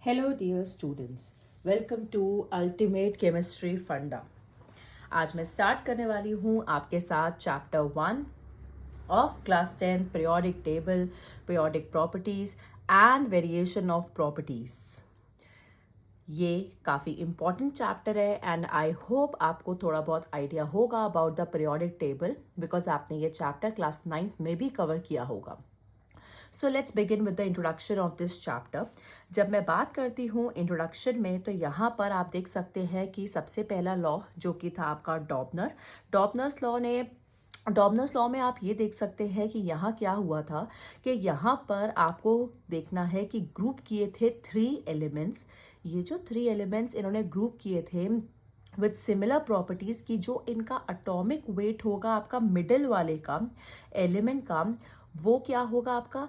Hello dear students, welcome to ultimate chemistry funda. आज मैं start करने वाली हूँ आपके साथ chapter 1 of class 10 periodic table, periodic properties and variation of properties. ये काफ़ी इम्पॉर्टेंट चैप्टर है एंड आई होप आपको थोड़ा बहुत आइडिया होगा about the periodic table because आपने ये चैप्टर क्लास 9 में भी कवर किया होगा। So let's begin with the introduction of this chapter. जब मैं बात करती हूँ इंट्रोडक्शन में तो यहाँ पर आप देख सकते हैं कि सबसे पहला लॉ जो कि था आपका डॉबनर्स लॉ में आप ये देख सकते हैं कि यहाँ क्या हुआ था कि यहाँ पर आपको देखना है कि ग्रुप किए थे 3 एलिमेंट्स। ये जो 3 एलिमेंट्स इन्होंने ग्रुप किए थे विथ सिमिलर प्रॉपर्टीज की, जो इनका अटोमिक वेट होगा आपका मिडिल वाले का एलिमेंट का, वो क्या होगा आपका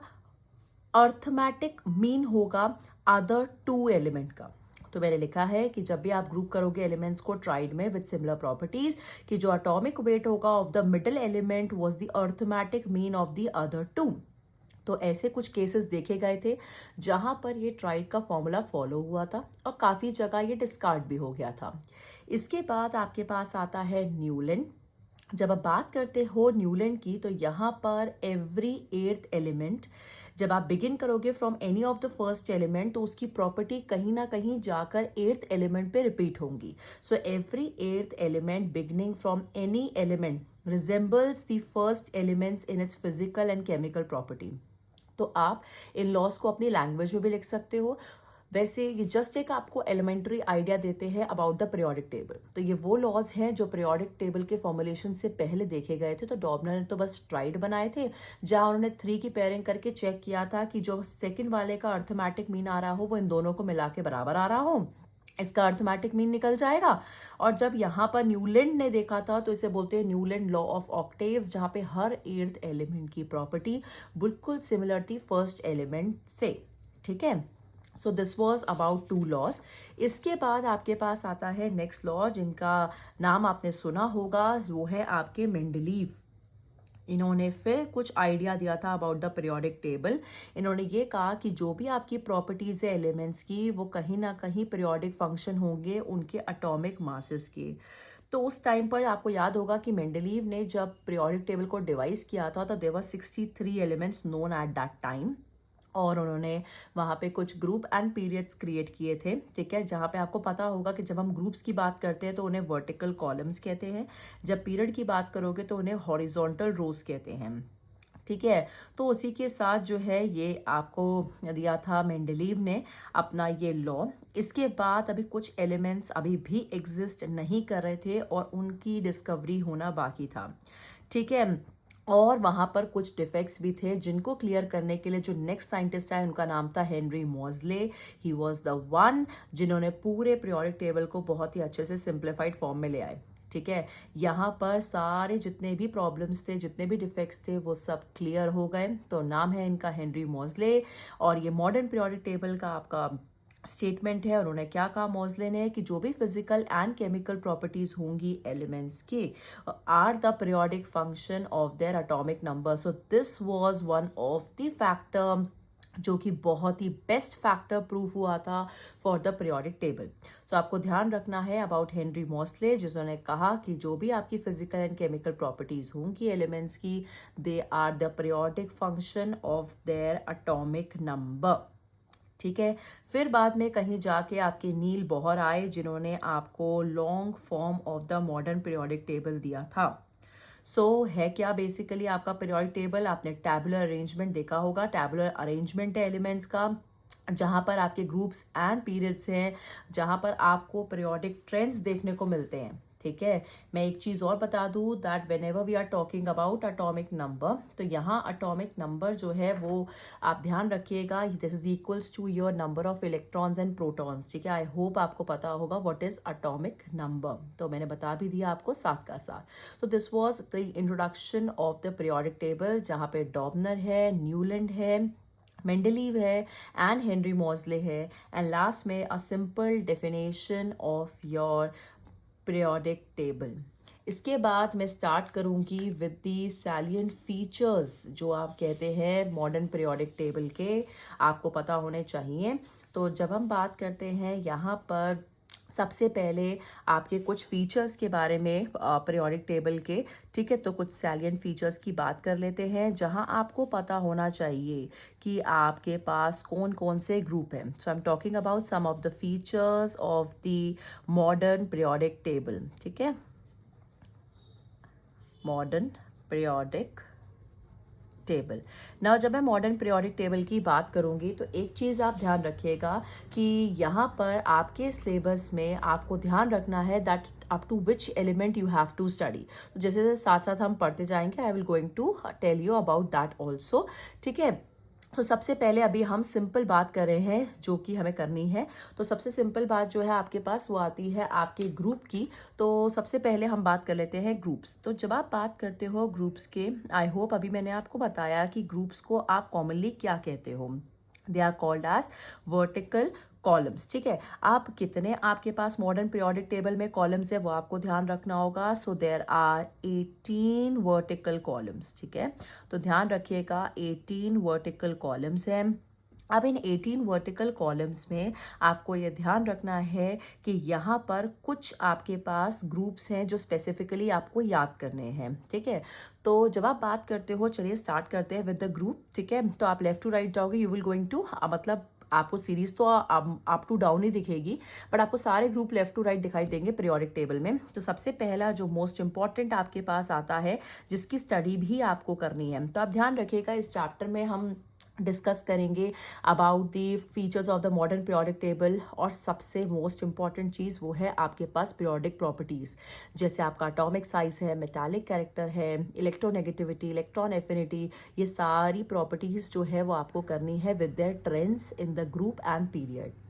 अर्थमेटिक मीन होगा अदर 2 एलिमेंट का। तो मैंने लिखा है कि जब भी आप ग्रुप करोगे एलिमेंट्स को ट्राइड में विद सिमिलर प्रॉपर्टीज कि जो अटोमिक वेट होगा of the middle element was the arithmetic mean of the other 2। तो ऐसे कुछ केसेस देखे गए थे जहां पर ये ट्राइड का फॉर्मूला फॉलो हुआ था और काफी जगह ये डिस्कार्ड भी हो गया था। इसके बाद आपके पास आता है न्यूलैंड। जब आप बात करते हो न्यूलैंड की तो यहाँ पर एवरी 8th एलिमेंट, जब आप बिगिन करोगे from any of the first element तो उसकी प्रॉपर्टी कहीं ना कहीं जाकर 8th एलिमेंट पे रिपीट होंगी। So every 8th element beginning from any element resembles the first elements in its physical and chemical property. तो आप इन लॉस को अपनी लैंग्वेज में भी लिख सकते हो। वैसे ये जस्ट एक आपको एलिमेंट्री आइडिया देते हैं अबाउट द पीरियोडिक टेबल। तो ये वो लॉज हैं जो पीरियोडिक टेबल के फॉर्मुलेशन से पहले देखे गए थे। तो डॉबनर ने तो बस ट्राइड बनाए थे जहां उन्होंने 3 की पेयरिंग करके चेक किया था कि जो सेकंड वाले का अर्थमेटिक मीन आ रहा हो वो इन दोनों को मिला के बराबर आ रहा हो, इसका अर्थमेटिक मीन निकल जाएगा। और जब यहाँ पर न्यूलैंड ने देखा था तो इसे बोलते हैं न्यूलैंड लॉ ऑफ ऑक्टेव्स, जहाँ पे हर 8th एलिमेंट की प्रॉपर्टी बिल्कुल सिमिलर थी फर्स्ट एलिमेंट से। ठीक है, so this was about 2 laws. इसके बाद आपके पास आता है नेक्स्ट लॉ जिनका नाम आपने सुना होगा, वो है आपके मेंडलीव। इन्होंने फिर कुछ आइडिया दिया था अबाउट द पीरियोडिक टेबल। इन्होंने ये कहा कि जो भी आपकी प्रॉपर्टीज है एलिमेंट्स की वो कहीं ना कहीं पीरियोडिक फंक्शन होंगे उनके एटॉमिक मासेस के। तो उस टाइम पर आपको याद होगा कि मेंडलीव ने जब पीरियोडिक टेबल को डिवाइस किया था तो there were 63 elements known at that time. और उन्होंने वहाँ पे कुछ ग्रुप एंड पीरियड्स क्रिएट किए थे। ठीक है, जहाँ पे आपको पता होगा कि जब हम ग्रुप्स की बात करते हैं तो उन्हें वर्टिकल कॉलम्स कहते हैं, जब पीरियड की बात करोगे तो उन्हें हॉरिजॉन्टल रोज कहते हैं। ठीक है, तो उसी के साथ जो है ये आपको दिया था मेंडलीव ने अपना ये लॉ। इसके बाद अभी कुछ एलिमेंट्स अभी भी एग्जिस्ट नहीं कर रहे थे और उनकी डिस्कवरी होना बाकी था। ठीक है, और वहाँ पर कुछ डिफेक्ट्स भी थे जिनको क्लियर करने के लिए जो नेक्स्ट साइंटिस्ट आए उनका नाम था Henry Moseley. He was the one जिन्होंने पूरे पीरियोडिक टेबल को बहुत ही अच्छे से सिंप्लीफाइड फॉर्म में ले आए। ठीक है, यहाँ पर सारे जितने भी प्रॉब्लम्स थे, जितने भी डिफेक्ट्स थे, वो सब क्लियर हो गए। तो नाम है इनका हेनरी मॉजले। और ये मॉडर्न पीरियोडिक टेबल का आपका स्टेटमेंट है। उन्होंने क्या कहा मॉजले ने कि जो भी फिजिकल एंड केमिकल प्रॉपर्टीज होंगी एलिमेंट्स की are the periodic function of their atomic number. So this was one of the factor जो कि बहुत ही बेस्ट फैक्टर प्रूव हुआ था for the periodic table. So आपको ध्यान रखना है अबाउट हेनरी मॉसले, जिन्होंने कहा कि जो भी आपकी फिजिकल एंड केमिकल प्रॉपर्टीज होंगी एलिमेंट्स की, they are the periodic function of their atomic number. ठीक है, फिर बाद में कहीं जाके आपके नील बोहर आए जिन्होंने आपको long form of the modern periodic table दिया था। है क्या बेसिकली आपका पीरियोडिक टेबल? आपने टैबुलर अरेंजमेंट देखा होगा। टैबुलर अरेंजमेंट है एलिमेंट्स का जहां पर आपके ग्रुप्स एंड पीरियड्स हैं, जहां पर आपको पीरियोडिक ट्रेंड्स देखने को मिलते हैं। ठीक है, मैं एक चीज और बता दूं that whenever we are talking about atomic number, तो यहाँ अटोमिक नंबर जो है वो आप ध्यान रखिएगा, this is equals to your number of electrons and protons. ठीक है, आई होप आपको पता होगा व्हाट इज अटोमिक नंबर, तो मैंने बता भी दिया आपको साथ का साथ। तो this was the introduction of the periodic table, जहाँ पे डॉबनर है, न्यूलैंड है, मेंडलीव है एंड हेनरी मॉजले है, एंड लास्ट में a simple definition of your periodic table. इसके बाद मैं स्टार्ट करूंगी विद दी सैलिएंट फीचर्स जो आप कहते हैं मॉडर्न पीरियोडिक टेबल के आपको पता होने चाहिए। तो जब हम बात करते हैं यहाँ पर सबसे पहले आपके कुछ फीचर्स के बारे में पीरियोडिक टेबल के, ठीक है, तो कुछ सैलिएंट फीचर्स की बात कर लेते हैं जहां आपको पता होना चाहिए कि आपके पास कौन कौन से ग्रुप हैं। So I am talking about some of the features of the modern periodic table, ठीक है, मॉडर्न पीरियोडिक टेबल। नाउ जब मैं मॉडर्न पीरियोडिक टेबल की बात करूंगी तो एक चीज़ आप ध्यान रखिएगा कि यहाँ पर आपके सिलेबस में आपको ध्यान रखना है that up to which element you have to study. तो जैसे जैसे साथ साथ हम पढ़ते जाएंगे I will going to tell you about that also, ठीक है। तो सबसे पहले अभी हम सिंपल बात कर रहे हैं जो कि हमें करनी है। तो सबसे सिंपल बात जो है आपके पास वो आती है आपके ग्रुप की। तो सबसे पहले हम बात कर लेते हैं ग्रुप्स। तो जब आप बात करते हो ग्रुप्स के, आई होप अभी मैंने आपको बताया कि ग्रुप्स को आप कॉमनली क्या कहते हो। They are called as vertical columns, ठीक है। आप कितने आपके पास मॉडर्न पीरियोडिक टेबल में कॉलम्स है वो आपको ध्यान रखना होगा। So there are 18 vertical columns, ठीक है। तो ध्यान रखिएगा 18 वर्टिकल कॉलम्स हैं। अब इन 18 वर्टिकल कॉलम्स में आपको ये ध्यान रखना है कि यहाँ पर कुछ आपके पास ग्रुप्स हैं जो स्पेसिफिकली आपको याद करने हैं, ठीक है। तो जब आप बात करते हो, चलिए स्टार्ट करते हैं विद द ग्रुप, ठीक है। तो आप लेफ्ट टू राइट जाओगे, यू विल गोइंग टू मतलब आपको सीरीज तो अप टू डाउन ही दिखेगी बट आपको सारे ग्रुप लेफ्ट टू राइट दिखाई देंगे पीरियोडिक टेबल में। तो सबसे पहला जो मोस्ट इंपॉर्टेंट आपके पास आता है जिसकी स्टडी भी आपको करनी है, तो आप ध्यान रखिएगा इस चैप्टर में हम डिस्कस करेंगे about the features of the modern periodic table. और सबसे मोस्ट इंपॉर्टेंट चीज़ वो है आपके पास पीरियोडिक प्रॉपर्टीज़, जैसे आपका एटॉमिक साइज है, मेटालिक कैरेक्टर है, इलेक्ट्रोनेगेटिविटी, इलेक्ट्रॉन एफिनिटी, ये सारी प्रॉपर्टीज़ जो है वो आपको करनी है with their trends in the group and period.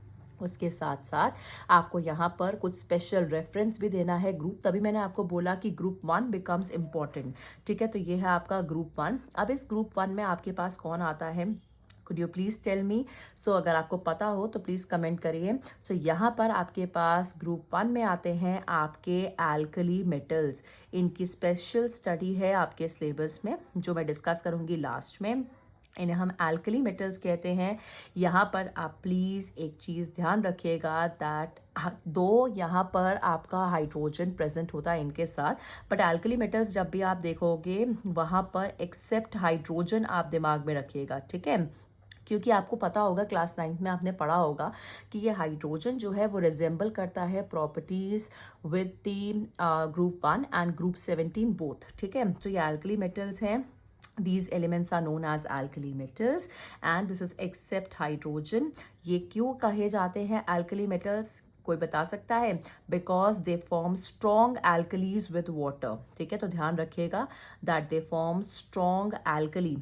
उसके साथ साथ आपको यहाँ पर कुछ स्पेशल रेफरेंस भी देना है ग्रुप, तभी मैंने आपको बोला कि ग्रुप 1 बिकम्स इम्पॉर्टेंट, ठीक है। तो ये है आपका ग्रुप 1। अब इस ग्रुप 1 में आपके पास कौन आता है, could you please tell me. So अगर आपको पता हो तो प्लीज़ कमेंट करिए। सो यहाँ पर आपके पास ग्रुप 1 में आते हैं आपके एल्कली मेटल्स। इनकी स्पेशल स्टडी है आपके सिलेबस में जो मैं डिस्कस करूँगी लास्ट में। इन्हें हम एल्कली मेटल्स कहते हैं। यहाँ पर आप प्लीज़ एक चीज़ ध्यान रखिएगा दैट दो यहाँ पर आपका हाइड्रोजन प्रेजेंट होता है इनके साथ, बट एल्कली मेटल्स जब भी आप देखोगे वहाँ पर एक्सेप्ट हाइड्रोजन आप दिमाग में रखिएगा, ठीक है। क्योंकि आपको पता होगा क्लास 9th में आपने पढ़ा होगा कि ये हाइड्रोजन जो है वो रिजेंबल करता है properties with the group 1 and group 17 both, ठीक है। तो ये एल्कली मेटल्स हैं। These elements are known as alkali metals and this is except hydrogen। ये क्यों कहे जाते हैं alkali metals, कोई बता सकता है? Because they form strong alkalis with water, ठीक है। तो ध्यान रखिएगा that they form strong alkali।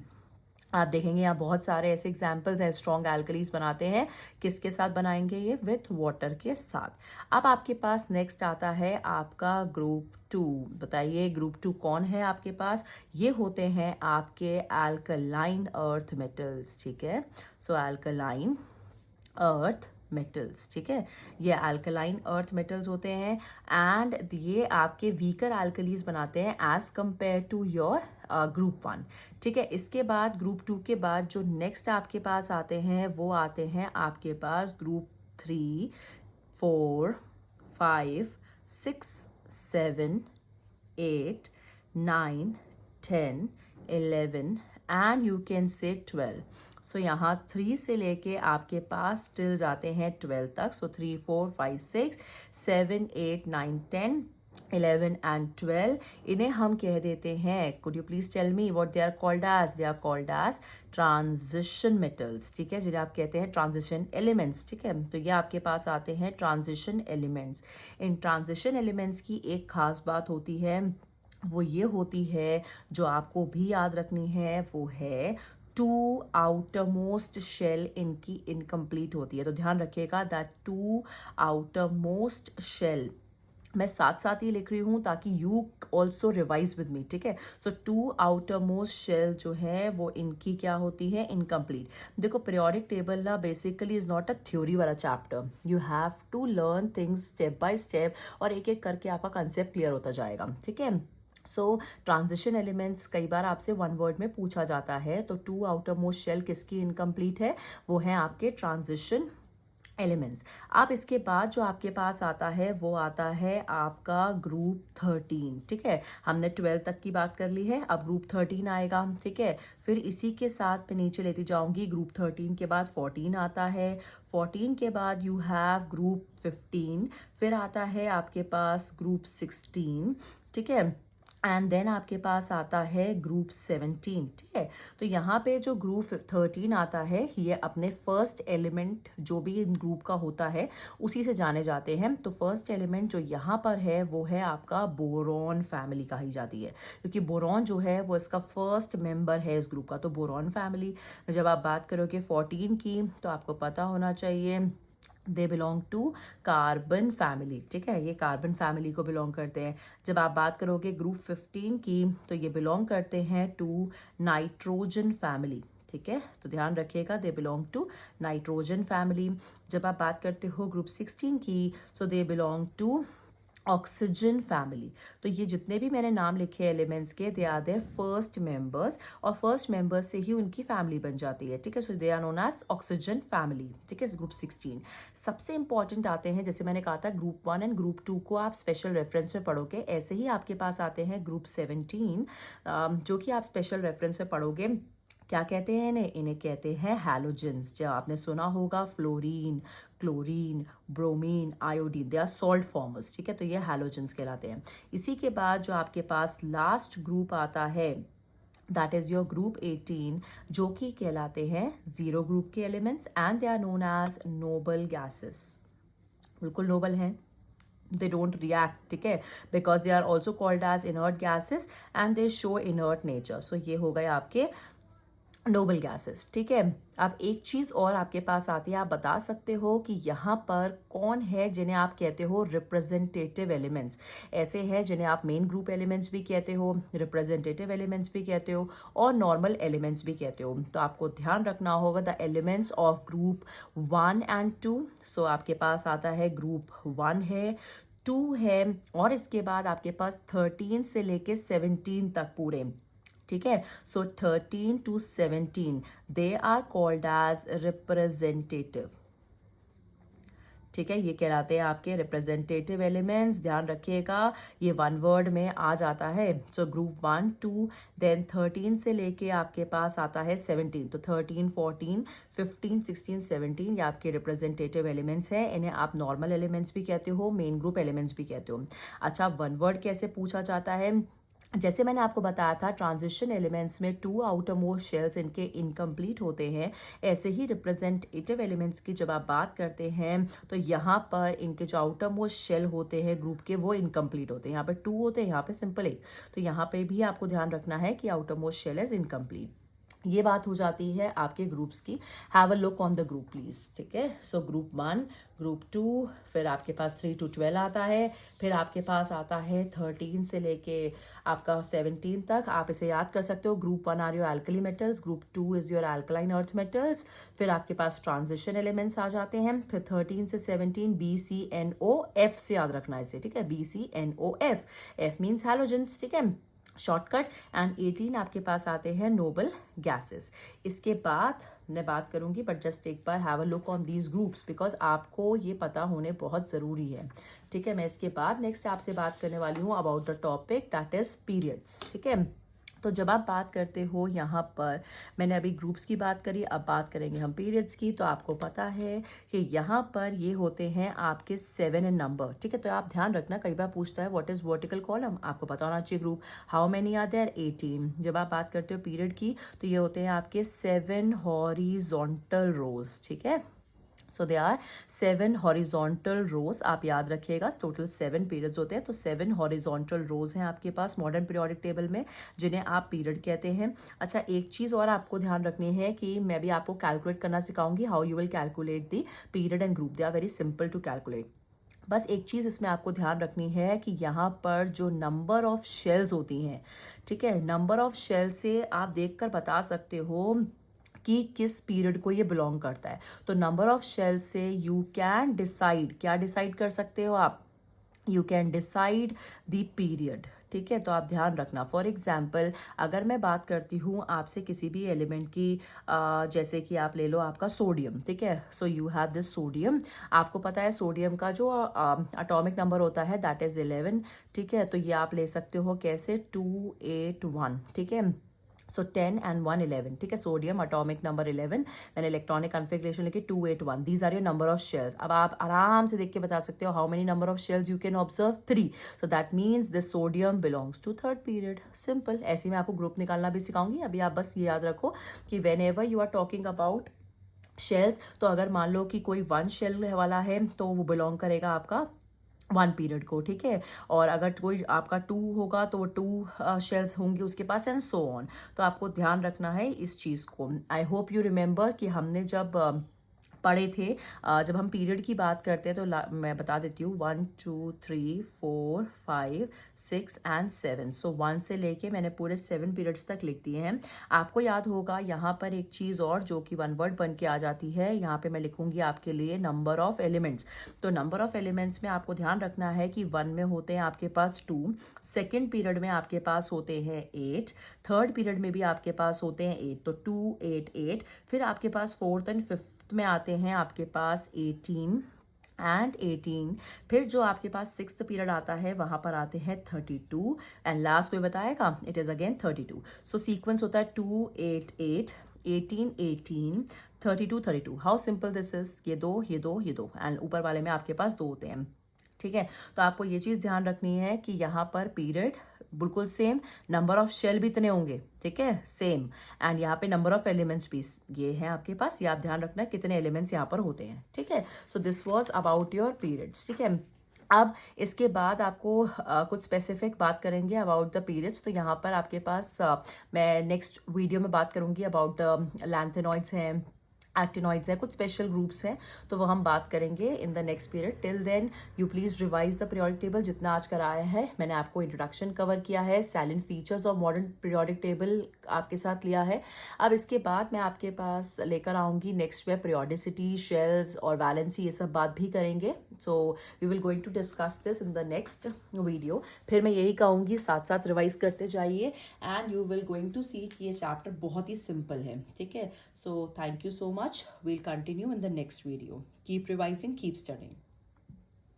आप देखेंगे यहाँ बहुत सारे ऐसे एग्जाम्पल्स हैं स्ट्रॉन्ग एल्कलीज बनाते हैं, किसके साथ बनाएंगे ये, विथ वाटर के साथ। अब आपके पास नेक्स्ट आता है आपका ग्रुप 2। बताइए ग्रुप 2 कौन है आपके पास, ये होते हैं आपके एल्कलाइन अर्थ मेटल्स, ठीक है। सो एल्कलाइन अर्थ मेटल्स, ठीक है, ये अल्कलाइन अर्थ मेटल्स होते हैं एंड ये आपके वीकर एल्कलीज बनाते हैं as compare to your group 1, ठीक है। इसके बाद ग्रुप 2 के बाद जो नेक्स्ट आपके पास आते हैं वो आते हैं आपके पास group 3, 4, 5, 6, 7, 8, 9, 10, 11 and you can say 12। सो यहाँ 3 से लेके आपके पास टिल जाते हैं 12 तक। सो 3, 4, 5, 6, 7, 8, 9, 10, 11 एंड 12 इन्हें हम कह देते हैं, could you please tell me what they are called as, they are called as transition metals, ठीक है, जिन्हें आप कहते हैं ट्रांजिशन एलिमेंट्स, ठीक है। तो ये आपके पास आते हैं ट्रांजिशन एलिमेंट्स। इन ट्रांजिशन एलिमेंट्स की एक खास बात होती है, वो ये होती है जो आपको भी याद रखनी है, वो है 2 आउटर मोस्ट शेल इनकी इनकम्प्लीट होती है। तो ध्यान रखिएगा दैट 2 आउटर मोस्ट शेल मैं साथ साथ ही लिख रही हूँ ताकि you also revise with me, ठीक है। सो 2 आउटर मोस्ट शेल जो है वो इनकी क्या होती है, इनकम्प्लीट। देखो पीरियोडिक टेबल ना basically is not a theory वाला chapter, you have to learn things step by step, और एक एक करके आपका कंसेप्ट क्लियर होता जाएगा, ठीक है। सो ट्रांजिशन एलिमेंट्स कई बार आपसे वन वर्ड में पूछा जाता है, तो 2 आउटर मोस्ट शेल किसकी इनकम्प्लीट है, वो है आपके ट्रांजिशन एलिमेंट्स। अब इसके बाद जो आपके पास आता है वो आता है आपका ग्रुप 13, ठीक है। हमने 12 तक की बात कर ली है, अब ग्रुप 13 आएगा, ठीक है। फिर इसी के साथ मैं नीचे लेती जाऊंगी, ग्रुप 13 के बाद 14 आता है, 14 के बाद यू हैव ग्रुप 15, फिर आता है आपके पास ग्रुप 16, ठीक है। एंड देन आपके पास आता है ग्रुप 17, ठीक है। तो यहाँ पे जो ग्रुप 13 आता है ये अपने फर्स्ट एलिमेंट जो भी इन ग्रुप का होता है उसी से जाने जाते हैं। तो फर्स्ट एलिमेंट जो यहाँ पर है वो है आपका बोरॉन फैमिली कही जाती है, क्योंकि बोरॉन जो है वो इसका फर्स्ट मेंबर है इस ग्रुप का। तो बोरॉन फैमिली जब आप बात करोगे 14 की, तो आपको पता होना चाहिए they belong to carbon family, ठीक है, ये कार्बन फैमिली को बिलोंग करते हैं। जब आप बात करोगे ग्रुप 15 की, तो ये बिलोंग करते हैं टू नाइट्रोजन फैमिली, ठीक है। तो ध्यान रखिएगा, they belong to nitrogen family. जब आप बात करते हो ग्रुप 16 की, so they belong to oxygen family. तो ये जितने भी मैंने नाम लिखे एलिमेंट्स के, they are their first members, और फर्स्ट मेंबर्स से ही उनकी फैमिली बन जाती है, ठीक है। So they are known as oxygen family, ठीक है, ग्रुप 16। सबसे इंपॉर्टेंट आते हैं, जैसे मैंने कहा था ग्रुप 1 एंड ग्रुप 2 को आप स्पेशल रेफरेंस में पढ़ोगे, ऐसे ही आपके पास आते हैं ग्रुप 17, जो कि आप स्पेशल रेफरेंस में पढ़ोगे। क्या कहते हैं इन्हें, इन्हें कहते हैं हैलोजेंस। जो आपने सुना होगा fluorine, chlorine, bromine, iodine, they are salt formers, ठीक है। तो ये हैलोजेंस कहलाते हैं। इसी के बाद जो आपके पास लास्ट ग्रुप आता है दैट इज योर ग्रुप 18, जो कि कहलाते हैं जीरो ग्रुप के elements, and they are known as noble gases. बिल्कुल नोबल हैं, they don't react, ठीक है, because they are also called as inert gases and they show inert nature. So ये हो गए आपके नोबल गैसेस, ठीक है। अब एक चीज और आपके पास आती है, आप बता सकते हो कि यहाँ पर कौन है जिन्हें आप कहते हो रिप्रेजेंटेटिव एलिमेंट्स। ऐसे हैं जिन्हें आप मेन ग्रुप एलिमेंट्स भी कहते हो, रिप्रेजेंटेटिव एलिमेंट्स भी कहते हो, और नॉर्मल एलिमेंट्स भी कहते हो। तो आपको ध्यान रखना होगा the elements of group 1 and 2। सो आपके पास आता है ग्रुप 1 है, 2 है, और इसके बाद आपके पास 13 से लेके 17 तक पूरे, ठीक है। So 13 to 17 they are called as representative, ठीक है, ये कहलाते हैं आपके रिप्रेजेंटेटिव एलिमेंट्स। ध्यान रखिएगा ये वन वर्ड में आ जाता है। सो ग्रुप 1 2 देन 13 से लेके आपके पास आता है 17, तो 13 14 15 16 17 ये आपके रिप्रेजेंटेटिव एलिमेंट्स हैं। इन्हें आप नॉर्मल एलिमेंट्स भी कहते हो, मेन ग्रुप एलिमेंट्स भी कहते हो। अच्छा, वन वर्ड कैसे पूछा जाता है, जैसे मैंने आपको बताया था ट्रांजिशन एलिमेंट्स में 2 आउटर मोस्ट शेल्स इनके इनकम्प्लीट होते हैं, ऐसे ही रिप्रेजेंटेटिव एलिमेंट्स की जब आप बात करते हैं तो यहाँ पर इनके जो आउटर मोस्ट शेल होते हैं ग्रुप के वो इनकम्प्लीट होते हैं। यहाँ पे 2 होते हैं, यहाँ पे सिंपल 1। तो यहाँ पे भी आपको ध्यान रखना है कि outermost shell is incomplete. ये बात हो जाती है आपके ग्रुप्स की। Have a look on the group please, ठीक है। सो ग्रुप 1, ग्रुप 2, फिर आपके पास 3 to 12 आता है, फिर आपके पास आता है 13 से लेके आपका 17 तक। आप इसे याद कर सकते हो, group 1 are your alkali metals, group 2 is your alkaline earth metals. फिर आपके पास ट्रांजिशन एलिमेंट्स आ जाते हैं, फिर 13 से 17 BCNOF से याद रखना है इसे, ठीक है, BCNOF, F मीन्स हैलोजेंस, ठीक है, शॉर्टकट। एंड 18 आपके पास आते हैं नोबल गैसेस। इसके बाद मैं बात करूंगी, बट जस्ट एक बार have a look on these groups because आपको ये पता होने बहुत ज़रूरी है, ठीक है। मैं इसके बाद नेक्स्ट आपसे बात करने वाली हूँ about the topic that is periods, ठीक है। तो जब आप बात करते हो यहाँ पर, मैंने अभी ग्रुप्स की बात करी, अब बात करेंगे हम पीरियड्स की। तो आपको पता है कि यहाँ पर ये होते हैं आपके 7 इन नंबर, ठीक है। तो आप ध्यान रखना, कई बार पूछता है व्हाट इज वर्टिकल कॉलम, आपको पता होना चाहिए group. How many are there, 18। जब आप बात करते हो पीरियड की, तो ये होते हैं आपके 7 हॉरिजॉन्टल रोज, ठीक है। सो दे आर 7 हॉरिजॉन्टल रोज, आप याद रखिएगा टोटल 7 पीरियड्स होते हैं। तो 7 हॉरिजॉन्टल रोज हैं आपके पास मॉडर्न पीरियोडिक टेबल में, जिन्हें आप पीरियड कहते हैं। अच्छा, एक चीज़ और आपको ध्यान रखनी है कि मैं भी आपको कैलकुलेट करना सिखाऊंगी, how you will calculate the period and group, they are very simple to calculate. बस एक चीज़ इसमें आपको ध्यान रखनी है कि यहाँ पर जो नंबर ऑफ शेल्स होती हैं, ठीक है, नंबर ऑफ शेल से आप देखकर बता सकते हो कि किस पीरियड को ये बिलोंग करता है। तो नंबर ऑफ शेल से यू कैन डिसाइड, क्या डिसाइड कर सकते हो आप, you can decide the period. ठीक है, तो आप ध्यान रखना। फॉर एग्जाम्पल अगर मैं बात करती हूँ आपसे किसी भी एलिमेंट की, जैसे कि आप ले लो आपका सोडियम, ठीक है, so you have this sodium. आपको पता है सोडियम का जो एटॉमिक नंबर होता है दैट इज 11। ठीक है, तो ये आप ले सकते हो कैसे, 281। ठीक है, सो 10 एंड 1 11। ठीक है, सोडियम एटॉमिक नंबर 11, मैंने इलेक्ट्रॉनिक कॉन्फ़िगरेशन लिखी 281। These are your number of shells. अब आप आराम से देख के बता सकते हो how many number of shells you can observe, 3। So that means this sodium belongs to third period. Simple. ऐसे मैं आपको ग्रुप निकालना भी सिखाऊंगी। अभी आप बस ये याद रखो कि whenever you are talking about shells, तो अगर मान लो कि कोई 1 शेल वाला है तो वो बिलोंग करेगा आपका 1 पीरियड को। ठीक है, और अगर कोई आपका 2 होगा तो वो 2 शेल्स होंगे उसके पास, एंड सो ऑन। तो आपको ध्यान रखना है इस चीज़ को। आई होप यू रिमेंबर कि हमने जब पढ़े थे, जब हम पीरियड की बात करते हैं तो मैं बता देती हूँ 1 2 3 4 5 6 एंड 7। सो 1 से लेके मैंने पूरे 7 पीरियड्स तक लिख दिए हैं। आपको याद होगा यहाँ पर एक चीज़ और जो कि 1 वर्ड बन के आ जाती है, यहाँ पे मैं लिखूंगी आपके लिए नंबर ऑफ एलिमेंट्स। तो नंबर ऑफ एलिमेंट्स में आपको ध्यान रखना है कि 1 में होते हैं आपके पास 2, सेकेंड पीरियड में आपके पास होते हैं 8, थर्ड पीरियड में भी आपके पास होते हैं 8, तो 2 8 8। फिर आपके पास फोर्थ एंड फिफ्थ में आते हैं आपके पास 18 एंड 18। फिर जो आपके पास सिक्स्थ पीरियड आता है वहां पर आते हैं 32, एंड लास्ट कोई बताएगा, it is again 32। So sequence होता है 2 8 8 18 18 32 32। हाउ सिंपल दिस इज, ये दो ये दो ये दो, एंड ऊपर वाले में आपके पास 2 होते हैं। ठीक है, तो आपको ये चीज़ ध्यान रखनी है कि यहाँ पर पीरियड बिल्कुल सेम, नंबर ऑफ शेल भी इतने होंगे, ठीक है, सेम, एंड यहाँ पे नंबर ऑफ एलिमेंट्स भी ये हैं आपके पास। ये आप ध्यान रखना कितने एलिमेंट्स यहाँ पर होते हैं। ठीक है, so this was about your periods. ठीक है, अब इसके बाद आपको कुछ स्पेसिफिक बात करेंगे अबाउट द पीरियड्स। तो यहाँ पर आपके पास मैं नेक्स्ट वीडियो में बात करूंगी अबाउट द लैंथेनॉइड्स हैं, एक्टिनॉइड्स हैं, कुछ स्पेशल ग्रुप्स हैं, तो वो हम बात करेंगे in the next period. Till then you please revise the periodic table जितना आज कराया है। मैंने आपको इंट्रोडक्शन कवर किया है, salient features of modern periodic table आपके साथ लिया है। अब इसके बाद मैं आपके पास लेकर आऊंगी नेक्स्ट में पीरियोडिसिटी, शेल्स और वैलेंसी, ये सब बात भी करेंगे। So we will going to discuss this in the next video. फिर मैं यही कहूँगी साथ साथ रिवाइज करते जाइए, and you will going to see कि ये चैप्टर बहुत ही सिंपल है। ठीक है, so thank you so much. We'll continue in the next video. Keep revising, keep studying.